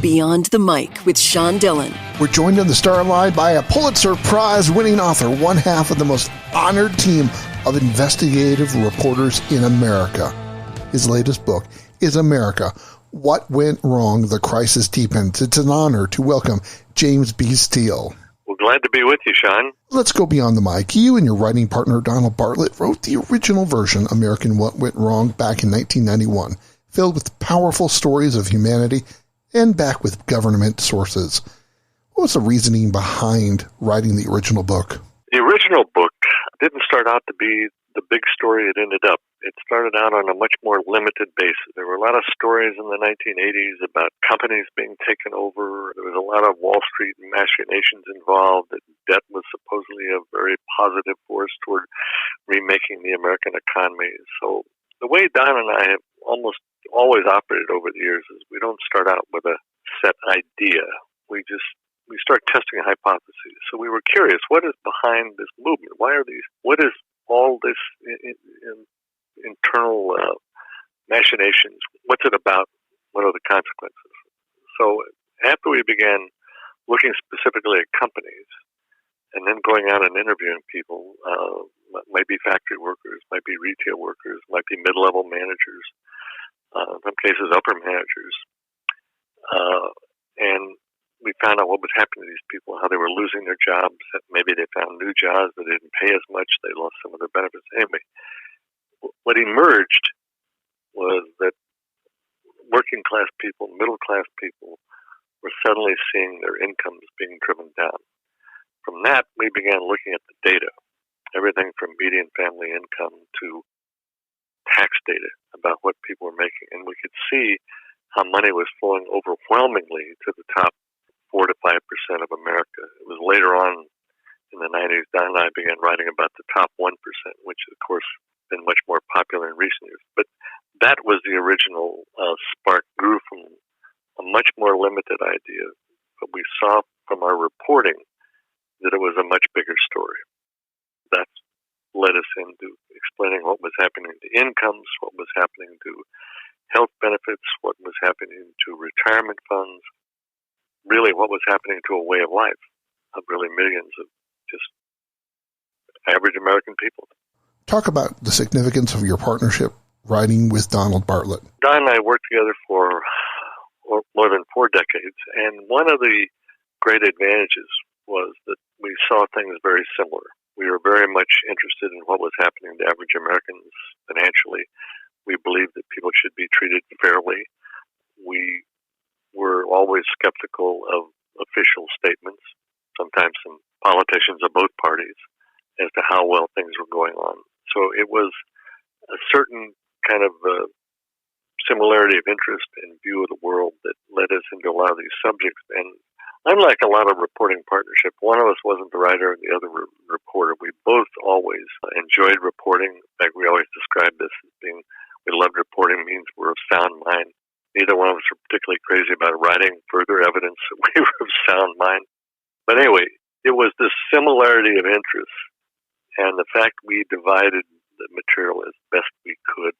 Beyond the Mic with Sean Dillon. We're joined on the star line by a Pulitzer Prize-winning author, one half of the most honored team of investigative reporters in America. His latest book is America, What Went Wrong? The Crisis Deepens. It's an honor to welcome James B. Steele. Well, glad to be with you, Sean. Let's go beyond the mic. You and your writing partner, Donald Bartlett, wrote the original version, American What Went Wrong, back in 1991, filled with powerful stories of humanity and backed with government sources. What was the reasoning behind writing the original book? The original book didn't start out to be the big story it ended up. It started out on a much more limited basis. There were a lot of stories in the 1980s about companies being taken over. There was a lot of Wall Street machinations involved. That debt was supposedly a very positive force toward remaking the American economy. So the way Don and I have almost always operated over the years is we don't start out with a set idea. We start testing hypotheses. So we were curious, what is behind this movement? What is all this internal machinations? What's it about? What are the consequences? So after we began looking specifically at companies and then going out and interviewing people, might be factory workers, might be retail workers, might be mid-level managers, in some cases upper managers, and we found out what was happening to these people, how they were losing their jobs. Maybe they found new jobs that didn't pay as much. They lost some of their benefits. Anyway, what emerged was that working class people, middle class people, were suddenly seeing their incomes being driven down. From that, we began looking at the data, everything from median family income to tax data about what people were making. And we could see how money was flowing overwhelmingly to the top 4 to 5% of America. It was later on in the 90s, Don and I began writing about the top 1%, which of course has been much more popular in recent years. But that was the original spark, grew from a much more limited idea. But we saw from our reporting that it was a much bigger story. That led us into explaining what was happening to incomes, what was happening to health benefits, what was happening to retirement funds, really what was happening to a way of life of really millions of just average American people. Talk about the significance of your partnership writing with Donald Bartlett. Don and I worked together for more than 4 decades, and one of the great advantages was that we saw things very similar. We were very much interested in what was happening to average Americans financially. We believed that people should be treated fairly. We were always skeptical of official statements, sometimes from politicians of both parties, as to how well things were going on. So it was a certain kind of similarity of interest and view of the world that led us into a lot of these subjects. And unlike a lot of reporting partnership, one of us wasn't the writer and the other reporter. We both always enjoyed reporting. In fact, we always describe this as being, we loved reporting, means we're of sound mind. Neither one of us were particularly crazy about writing further evidence that we were of sound mind. But anyway, it was this similarity of interests and the fact we divided the material as best we could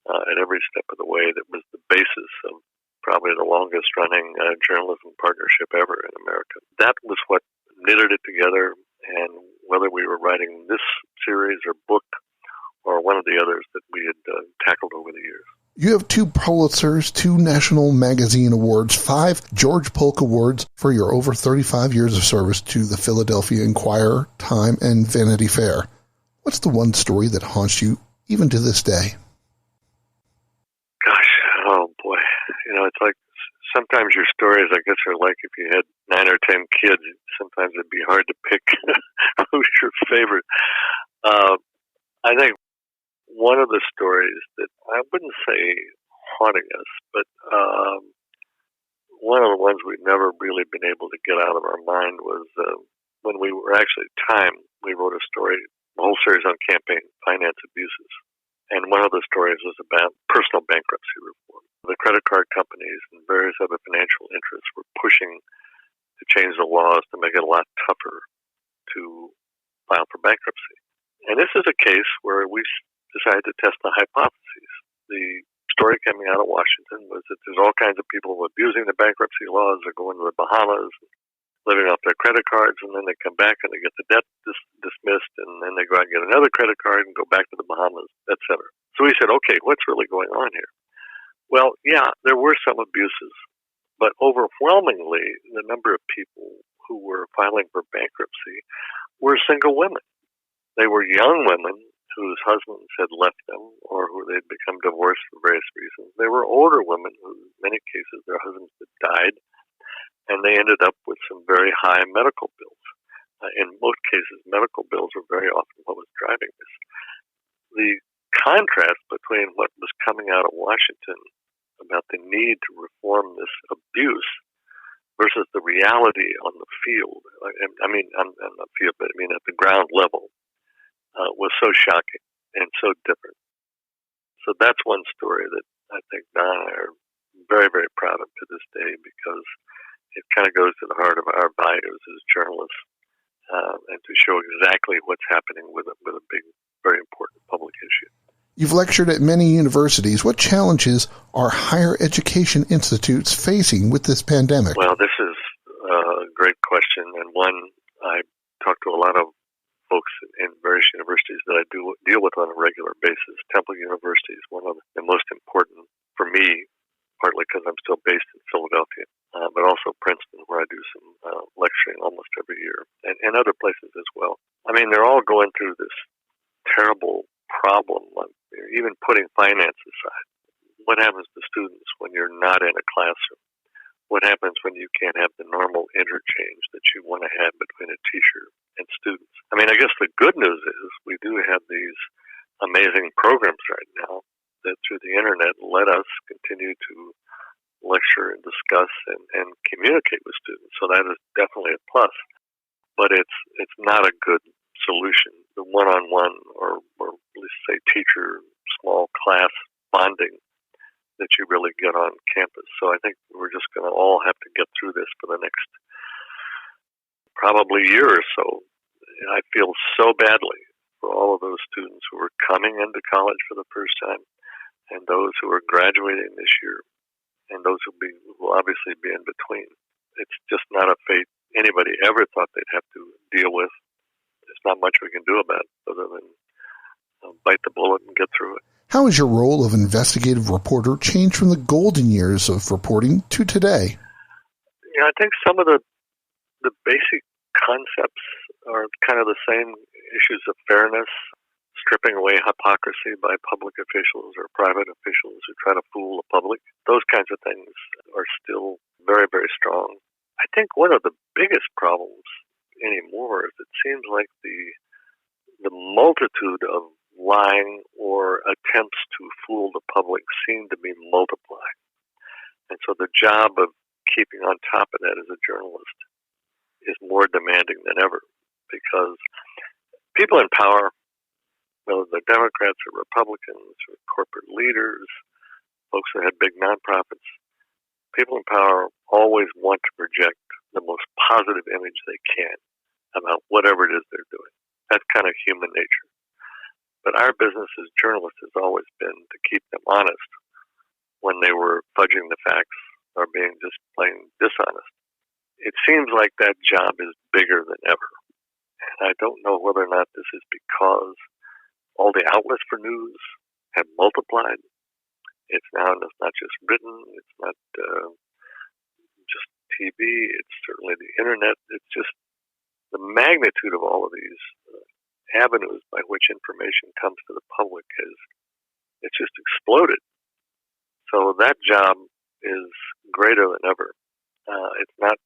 at every step of the way that was the basis of probably the longest running journalism partnership ever in America. That was what knitted it together, and whether we were writing this series or book or one of the others that we had tackled over the years. You have 2 Pulitzers, 2 National Magazine Awards, 5 George Polk Awards for your over 35 years of service to the Philadelphia Inquirer, Time, and Vanity Fair. What's the one story that haunts you even to this day? Gosh, oh boy. It's like sometimes your stories, I guess, are like if you had 9 or 10 kids, sometimes it'd be hard to pick who's your favorite. I think one of the stories that I wouldn't say haunting us, but one of the ones we've never really been able to get out of our mind was when we were actually at Time, we wrote a story, a whole series on campaign finance abuses. And one of the stories was about personal bankruptcy reform. The credit card companies and various other financial interests were pushing to change the laws to make it a lot tougher to file for bankruptcy. And this is a case where we decided to test the hypotheses. The story coming out of Washington was that there's all kinds of people abusing the bankruptcy laws. They're going to the Bahamas, living off their credit cards, and then they come back and they get the debt dismissed, and then they go out and get another credit card and go back to the Bahamas, etc. So we said, okay, what's really going on here? Well, yeah, there were some abuses, but overwhelmingly, the number of people who were filing for bankruptcy were single women. They were young women whose husbands had left them or who they'd become divorced for various reasons. They were older women who, in many cases, their husbands had died, and they ended up with some very high medical bills. In most cases, medical bills were very often what was driving this. The contrast between what was coming out of Washington about the need to reform this abuse versus the reality on the field, I mean, on the field, but I mean at the ground level, was so shocking and so different. So that's one story that I think Don and I are very, very proud of to this day, because it kind of goes to the heart of our values as journalists, and to show exactly what's happening with a big, very important public issue. You've lectured at many universities. What challenges are higher education institutes facing with this pandemic? Well, this is a great question, and one I talk to a lot of folks in various universities that I do deal with on a regular basis. Temple University is one of the most important for me, partly because I'm still based in Philadelphia, but also Princeton, where I do some lecturing almost every year, and other places as well. I mean, they're all going through this terrible problem, even putting finance aside. What happens to students when you're not in a classroom? What happens when you can't have the normal interchange that you want to have between a teacher and students? I mean, I guess the good news is we do have these amazing programs right now that through the internet let us continue to lecture and discuss and communicate with students. So that is definitely a plus. But it's not a good solution. The one-on-one or let's say teacher, small class bonding that you really get on campus. So I think we're just going to all have to get through this for the next probably year or so. And I feel so badly for all of those students who are coming into college for the first time, and those who are graduating this year, and those who will obviously be in between. It's just not a fate anybody ever thought they'd have to deal with. There's not much we can do about it other than bite the bullet and get through it. How has your role of investigative reporter changed from the golden years of reporting to today? Yeah, I think some of the basic concepts are kind of the same. Issues of fairness, stripping away hypocrisy by public officials or private officials who try to fool the public. Those kinds of things are still very, very strong. I think one of the biggest problems anymore is it seems like the multitude of lying or attempts to fool the public seem to be multiplying. And so the job of keeping on top of that as a journalist is more demanding than ever, because people in power, whether they're Democrats or Republicans or corporate leaders, folks that have big nonprofits, people in power always want to project the most positive image they can about whatever it is they're doing. That's kind of human nature. But our business as journalists has always been to keep them honest when they were fudging the facts or being just plain dishonest. It seems like that job is bigger than ever. And I don't know whether or not this is because all the outlets for news have multiplied. It's now not just written, it's not just TV, it's certainly the internet. It's just the magnitude of all of these avenues by which information comes to the public it's just exploded. So that job is greater than ever. It's not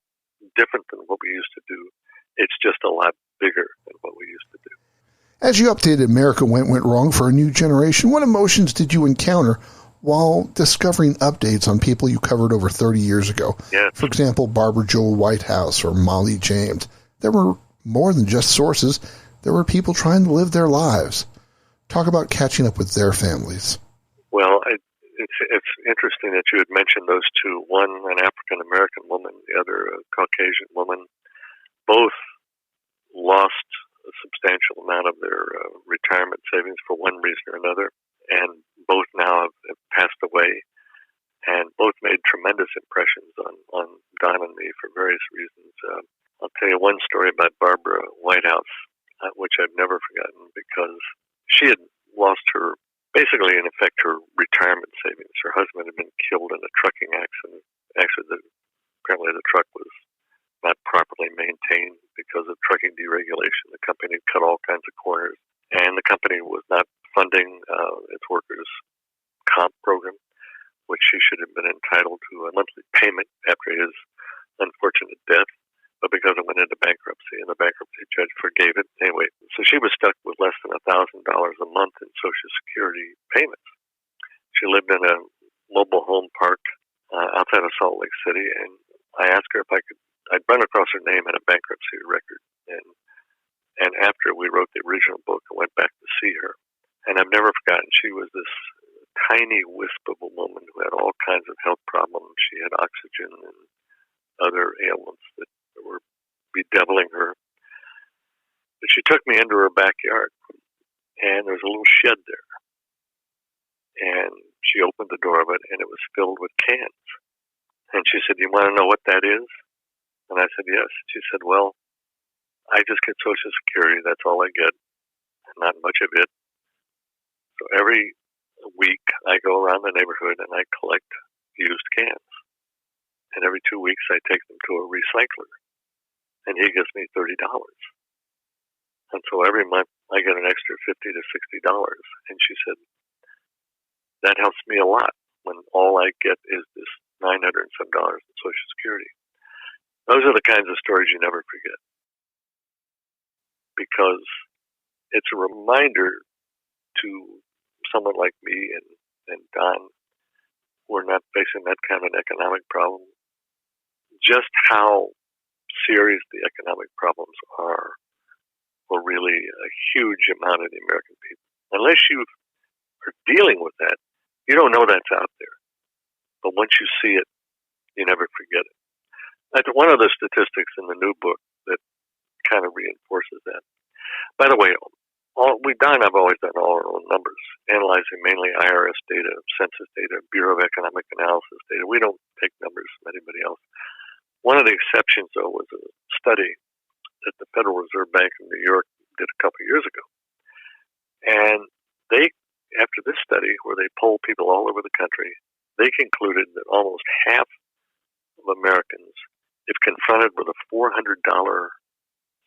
different than what we used to do. It's just a lot bigger than what we used to do. As you updated America Went Wrong for a new generation, what emotions did you encounter while discovering updates on people you covered over 30 years ago? Yes. For example, Barbara Joe Whitehouse or Molly James. There were more than just sources. There were people trying to live their lives. Talk about catching up with their families. Well, it's interesting that you had mentioned those two. One, an African-American woman, the other, a Caucasian woman. Both lost a substantial amount of their retirement savings for one reason or another. and both now have passed away, and both made tremendous impressions on Don and me for various reasons. I'll tell you one story about Barbara Whitehouse, which I've never forgotten, because she had lost basically in effect, her retirement savings. Her husband had been killed in a trucking accident. Actually, apparently the truck was not properly maintained because of trucking deregulation. The company had cut all kinds of corners, and the company was not funding its workers' comp program, which she should have been entitled to a monthly payment after his unfortunate death. But because it went into bankruptcy, and the bankruptcy judge forgave it anyway. So she was stuck with less than $1,000 a month in Social Security payments. She lived in a mobile home park outside of Salt Lake City, and I asked her if I'd run across her name in a bankruptcy record. And after we wrote the original book, I went back to see her. And I've never forgotten, she was this tiny wisp of a woman who had all kinds of health problems. She had oxygen and other ailments that were bedeviling her. But she took me into her backyard, and there was a little shed there. And she opened the door of it, and it was filled with cans. And she said, "You want to know what that is?" And I said, "Yes." She said, "Well, I just get Social Security. That's all I get, and not much of it. So every week I go around the neighborhood and I collect used cans. And every 2 weeks I take them to a recycler. And he gives me $30. And so every month I get an extra $50 to $60. And she said, that helps me a lot when all I get is this $900 and some dollars in Social Security." Those are the kinds of stories you never forget, because it's a reminder to someone like me and Don, who are not facing that kind of an economic problem, just how serious the economic problems are for really a huge amount of the American people. Unless you are dealing with that, you don't know that's out there. But once you see it, you never forget it. That's one of the statistics in the new book that kind of reinforces that. By the way, Don and I have always done all our own numbers, analyzing mainly IRS data, census data, Bureau of Economic Analysis data. We don't take numbers from anybody else. One of the exceptions, though, was a study that the Federal Reserve Bank of New York did a couple of years ago. And after this study, where they polled people all over the country, they concluded that almost half of Americans, if confronted with a $400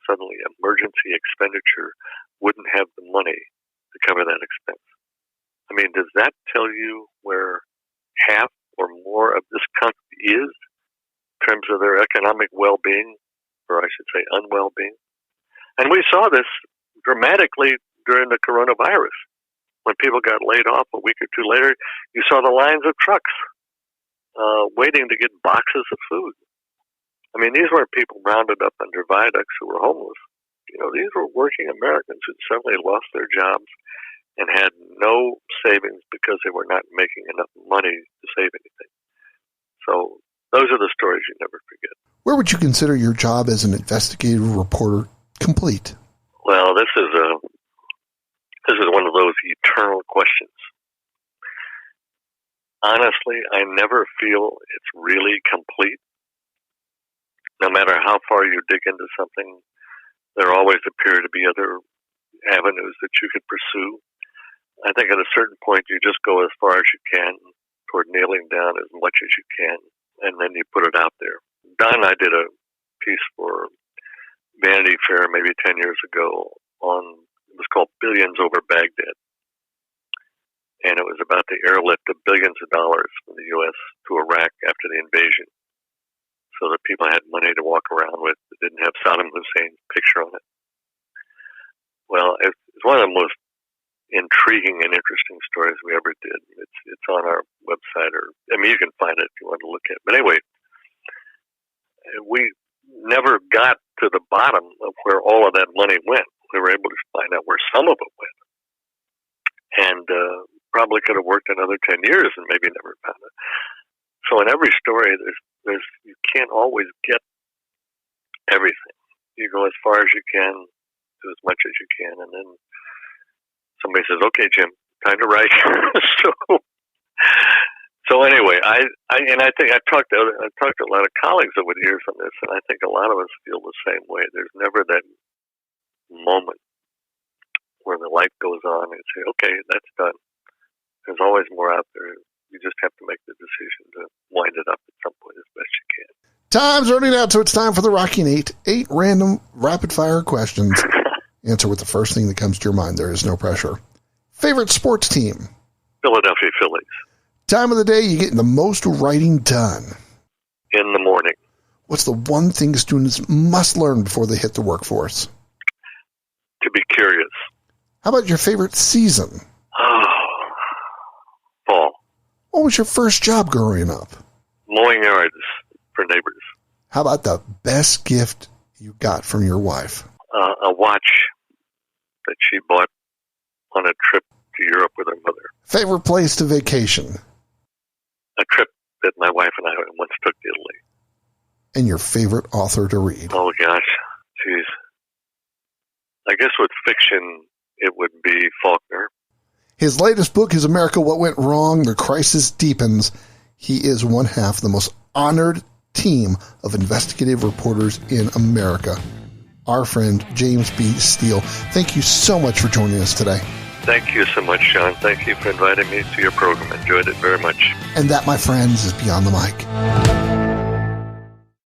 suddenly emergency expenditure, wouldn't have the money to cover that expense. I mean, does that tell you where half or more of this country is in terms of their economic well-being, or I should say unwell-being? And we saw this dramatically during the coronavirus. When people got laid off a week or two later, you saw the lines of trucks waiting to get boxes of food. I mean, these weren't people rounded up under viaducts who were homeless. You know, these were working Americans who suddenly lost their jobs and had no savings because they were not making enough money to save anything. So those are the stories you never forget. Where would you consider your job as an investigative reporter complete? Well, this is one of those eternal questions. Honestly, I never feel it's really complete. No matter how far you dig into something, there always appear to be other avenues that you could pursue. I think at a certain point you just go as far as you can toward nailing down as much as you can, and then you put it out there. Don and I did a piece for Vanity Fair maybe 10 years ago it was called Billions Over Baghdad. And it was about the airlift of billions of dollars from the U.S. to Iraq after the invasion, so that people had money to walk around with that didn't have Saddam Hussein's picture on it. Well, it's one of the most intriguing and interesting stories we ever did. It's on our website, you can find it if you want to look at it. But anyway, we never got to the bottom of where all of that money went. We were able to find out where some of it went. And probably could have worked another 10 years and maybe never found it. So in every story, you can't always get everything. You go as far as you can, do as much as you can, and then somebody says, "Okay, Jim, time to write. So anyway, I think I've talked to a lot of colleagues over the years on this, and I think a lot of us feel the same way. There's never that moment where the light goes on and say, okay, that's done. There's always more out there. You just have to make the decision to wind it up at some point as best you can. Time's running out, so it's time for the Rocky and 8 random rapid-fire questions. Answer with the first thing that comes to your mind. There is no pressure. Favorite sports team? Philadelphia Phillies. Time of the day you get the most writing done? In the morning. What's the one thing students must learn before they hit the workforce? To be curious. How about your favorite season? Fall. What was your first job growing up? Mowing yards for neighbors. How about the best gift you got from your wife? A watch that she bought on a trip to Europe with her mother. Favorite place to vacation? A trip that my wife and I once took to Italy. And your favorite author to read? Oh, gosh. Jeez. I guess with fiction, it would be Faulkner. His latest book is America, What Went Wrong? The Crisis Deepens. He is one half the most honored team of investigative reporters in America. Our friend, James B. Steele. Thank you so much for joining us today. Thank you so much, Sean. Thank you for inviting me to your program. Enjoyed it very much. And that, my friends, is Beyond the Mic.